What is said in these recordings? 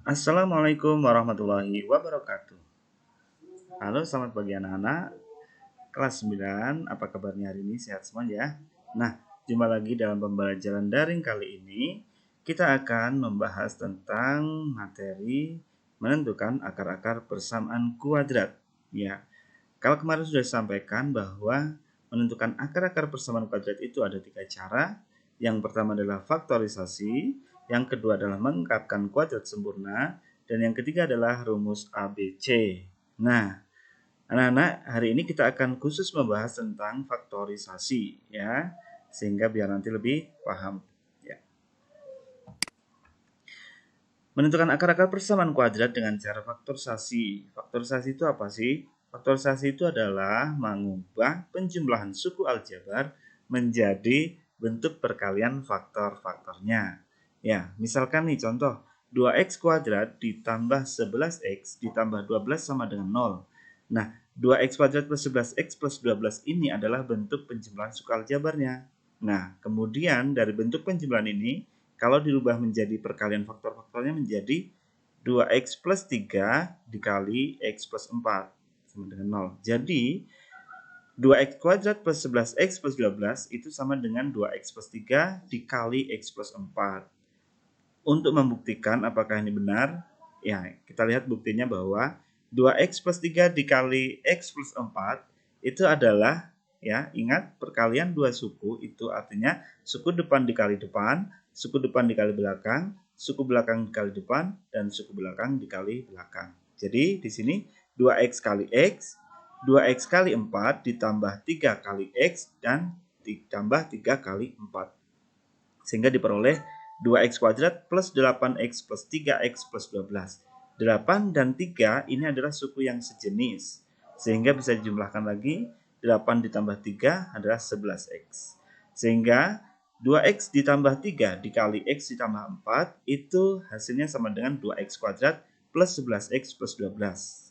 Assalamualaikum warahmatullahi wabarakatuh. Halo, selamat pagi anak-anak. Kelas 9, apa kabarnya hari ini? Sehat semua ya? Nah, jumpa lagi dalam pembelajaran daring kali ini. Kita akan membahas tentang materi menentukan akar-akar persamaan kuadrat. Ya, kalau kemarin sudah disampaikan bahwa menentukan akar-akar persamaan kuadrat itu ada 3 cara. Yang pertama adalah faktorisasi, yang kedua adalah mengungkapkan kuadrat sempurna, dan yang ketiga adalah rumus ABC. Nah, anak-anak, hari ini kita akan khusus membahas tentang faktorisasi ya, sehingga biar nanti lebih paham ya. Menentukan akar-akar persamaan kuadrat dengan cara faktorisasi. Faktorisasi itu apa sih? Faktorisasi itu adalah mengubah penjumlahan suku aljabar menjadi bentuk perkalian faktor-faktornya. Ya, misalkan nih contoh, 2x kuadrat ditambah 11x ditambah 12 sama dengan 0. Nah, 2x kuadrat plus 11x plus 12 ini adalah bentuk penjumlahan suku aljabarnya. Nah, kemudian dari bentuk penjumlahan ini, kalau dirubah menjadi perkalian faktor-faktornya menjadi 2x plus 3 dikali x plus 4 sama dengan 0. Jadi, 2x kuadrat plus 11x plus 12 itu sama dengan 2x plus 3 dikali x plus 4. Untuk membuktikan apakah ini benar, ya kita lihat buktinya bahwa 2x plus 3 dikali x plus 4 itu adalah, ya ingat perkalian dua suku, itu artinya suku depan dikali depan, suku depan dikali belakang, suku belakang dikali depan, dan suku belakang dikali belakang. Jadi di sini 2x kali x, 2x kali 4 ditambah 3 kali x, dan ditambah 3 kali 4. Sehingga diperoleh 2x kuadrat plus 8x plus 3x plus 12. 8 dan 3 ini adalah suku yang sejenis. Sehingga bisa dijumlahkan lagi, 8 ditambah 3 adalah 11x. Sehingga 2x ditambah 3 dikali x ditambah 4 itu hasilnya sama dengan 2x kuadrat plus 11x plus 12.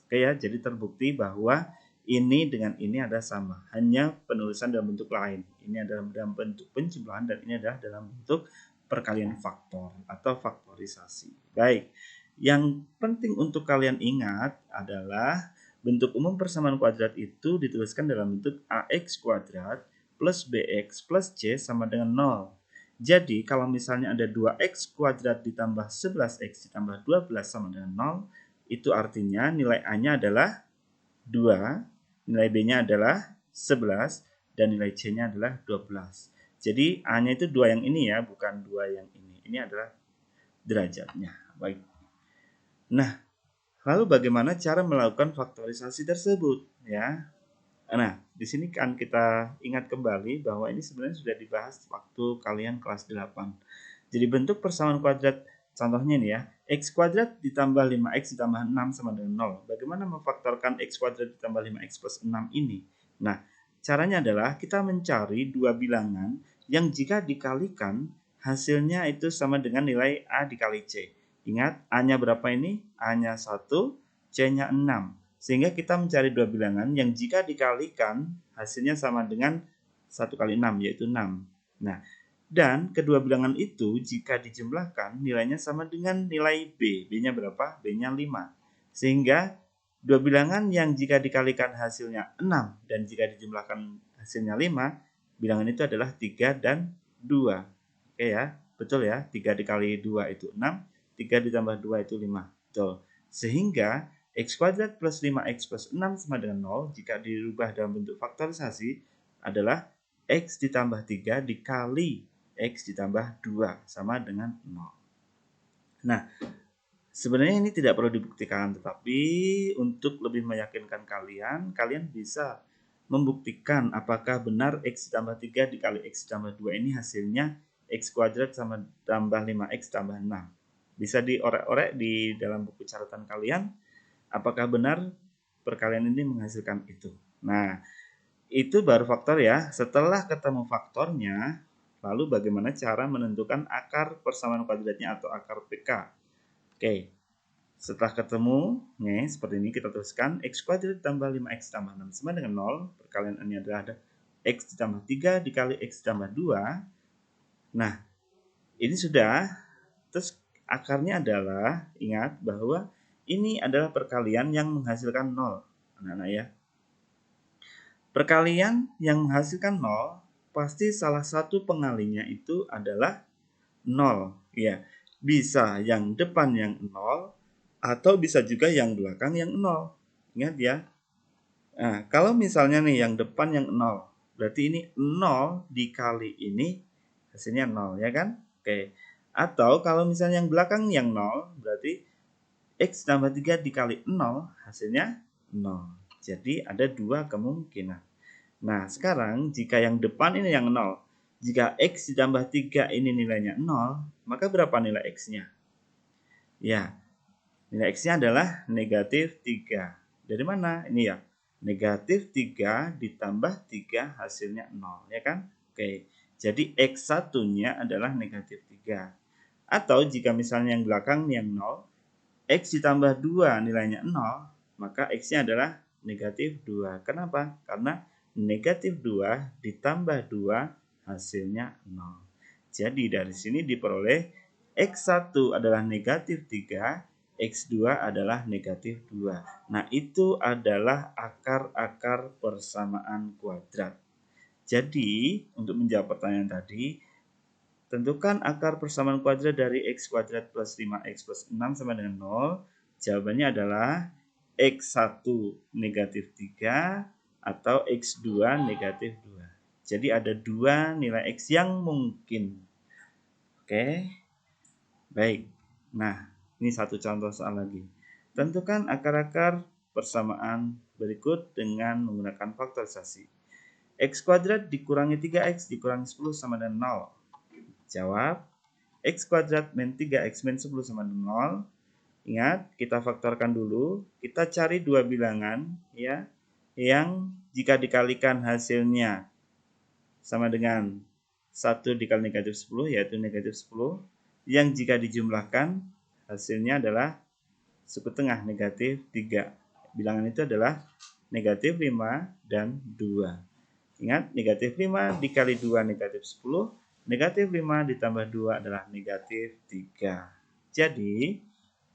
Oke ya, jadi terbukti bahwa ini dengan ini ada sama, hanya penulisan dalam bentuk lain. Ini adalah dalam bentuk penjumlahan dan ini adalah dalam bentuk perkalian faktor atau faktorisasi. Baik, yang penting untuk kalian ingat adalah bentuk umum persamaan kuadrat itu dituliskan dalam bentuk ax kuadrat plus bx plus c sama dengan 0. Jadi kalau misalnya ada 2x kuadrat ditambah 11x ditambah 12 sama dengan 0, itu artinya nilai a-nya adalah 2, nilai b-nya adalah 11, dan nilai c-nya adalah 12. Jadi a-nya itu 2 yang ini ya, bukan 2 yang ini. Ini adalah derajatnya. Baik. Nah, lalu bagaimana cara melakukan faktorisasi tersebut ya? Nah, di sini kan kita ingat kembali bahwa ini sebenarnya sudah dibahas waktu kalian kelas 8. Jadi bentuk persamaan kuadrat contohnya nih ya, x kuadrat ditambah 5x ditambah 6 sama dengan 0. Bagaimana memfaktorkan x kuadrat ditambah 5x plus 6 ini? Nah, caranya adalah kita mencari dua bilangan yang jika dikalikan hasilnya itu sama dengan nilai a dikali c. Ingat, a-nya berapa ini? A-nya 1, c-nya 6. Sehingga kita mencari dua bilangan yang jika dikalikan hasilnya sama dengan 1 kali 6, yaitu 6. Nah, dan kedua bilangan itu jika dijumlahkan nilainya sama dengan nilai B. B-nya berapa? B-nya 5. Sehingga dua bilangan yang jika dikalikan hasilnya 6 dan jika dijumlahkan hasilnya 5, bilangan itu adalah 3 dan 2. Oke ya, betul ya. 3 dikali 2 itu 6, 3 ditambah 2 itu 5. Betul. Sehingga x kuadrat plus 5x plus 6 sama dengan 0 jika dirubah dalam bentuk faktorisasi adalah x ditambah 3 dikali x ditambah 2 sama dengan 0. Nah, sebenarnya ini tidak perlu dibuktikan, tetapi untuk lebih meyakinkan kalian, kalian bisa membuktikan apakah benar x ditambah 3 dikali x ditambah 2 ini hasilnya x kuadrat sama tambah 5x tambah 6. Bisa diorek-orek di dalam buku catatan kalian, apakah benar perkalian ini menghasilkan itu. Nah, itu baru faktor ya. Setelah ketemu faktornya, lalu bagaimana cara menentukan akar persamaan kuadratnya atau akar PK. Oke, setelah ketemu, nih seperti ini kita tuliskan x kuadrat ditambah 5x tambah 6 sama dengan 0. Perkalian ini adalah ada x ditambah 3 dikali x ditambah 2. Nah, ini sudah. Terus Akarnya adalah, ingat bahwa ini adalah perkalian yang menghasilkan 0, anak-anak ya. Perkalian yang menghasilkan 0, pasti salah satu pengalinya itu adalah 0. Ya, bisa yang depan yang 0, atau bisa juga yang belakang yang 0. Ingat ya. Nah, kalau misalnya nih yang depan yang 0, berarti ini 0 dikali ini hasilnya 0, ya kan? Oke. Atau kalau misalnya yang belakang yang 0, berarti X tambah 3 dikali 0 hasilnya 0. Jadi ada dua kemungkinan. Nah, sekarang jika yang depan ini yang 0, jika X ditambah 3 ini nilainya 0, maka berapa nilai X-nya? Ya, nilai X-nya adalah negatif 3. Dari mana? Ini ya, negatif 3 ditambah 3 hasilnya 0, ya kan? Oke, jadi X1-nya adalah negatif 3. Atau jika misalnya yang belakang yang 0, X ditambah 2 nilainya 0, maka X-nya adalah negatif 2. Kenapa? Karena negatif 2 ditambah 2 hasilnya 0. Jadi dari sini diperoleh X1 adalah negatif 3, X2 adalah negatif 2. Nah, itu adalah akar-akar persamaan kuadrat. Jadi, untuk menjawab pertanyaan tadi, tentukan akar persamaan kuadrat dari X kuadrat plus 5X plus 6 sama dengan 0. Jawabannya adalah X1 negatif 3 atau X2 negatif 2. Jadi ada dua nilai X yang mungkin. Oke. Baik. Nah, ini satu contoh soal lagi. Tentukan akar-akar persamaan berikut dengan menggunakan faktorisasi. X kuadrat dikurangi 3X dikurangi 10 sama dengan 0. Jawab, X kuadrat min 3X min 10 sama dengan 0. Ingat, kita faktorkan dulu. Kita cari dua bilangan ya, yang jika dikalikan hasilnya sama dengan 1 dikali negatif 10, yaitu negatif 10. Yang jika dijumlahkan hasilnya adalah suku tengah negatif 3. Bilangan itu adalah negatif 5 dan 2. Ingat, negatif 5 dikali 2 negatif 10. Negatif 5 ditambah 2 adalah negatif 3. Jadi,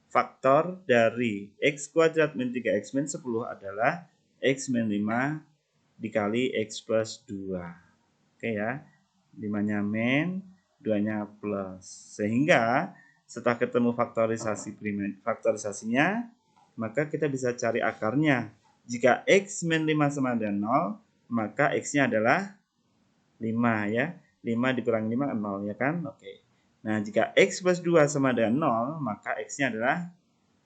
faktor dari X kuadrat min 3X min 10 adalah X min 5 dikali X plus 2. Oke ya, 5-nya min, 2-nya plus. Sehingga setelah ketemu faktorisasinya, maka kita bisa cari akarnya. Jika X min 5 sama dengan 0, maka X-nya adalah 5 ya. 5 dikurangi 5, 0 ya kan? Oke. Nah, jika X plus 2 sama dengan 0, maka X-nya adalah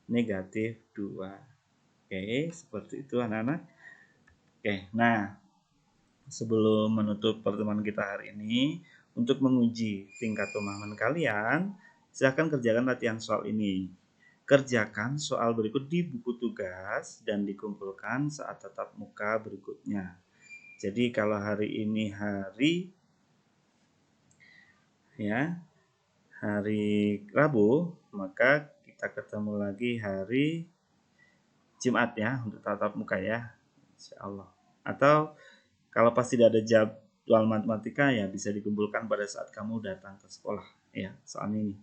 negatif 2. Oke, seperti itu anak-anak. Oke, nah sebelum menutup pertemuan kita hari ini, untuk menguji tingkat pemahaman kalian, silakan kerjakan latihan soal ini. Kerjakan soal berikut di buku tugas dan dikumpulkan saat tatap muka berikutnya. Jadi kalau hari ini hari Rabu, maka kita ketemu lagi hari Jumat ya untuk tatap muka ya, insyaallah. Atau kalau pas tidak ada jadwal matematika ya bisa dikumpulkan pada saat kamu datang ke sekolah ya soal ini.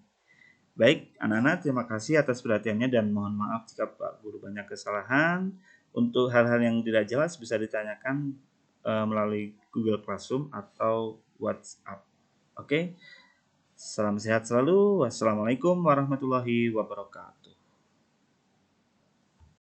Baik anak-anak, terima kasih atas perhatiannya dan mohon maaf jika Pak Guru banyak kesalahan. Untuk hal-hal yang tidak jelas bisa ditanyakan melalui Google Classroom atau WhatsApp. Oke. Salam sehat selalu. Wassalamualaikum warahmatullahi wabarakatuh.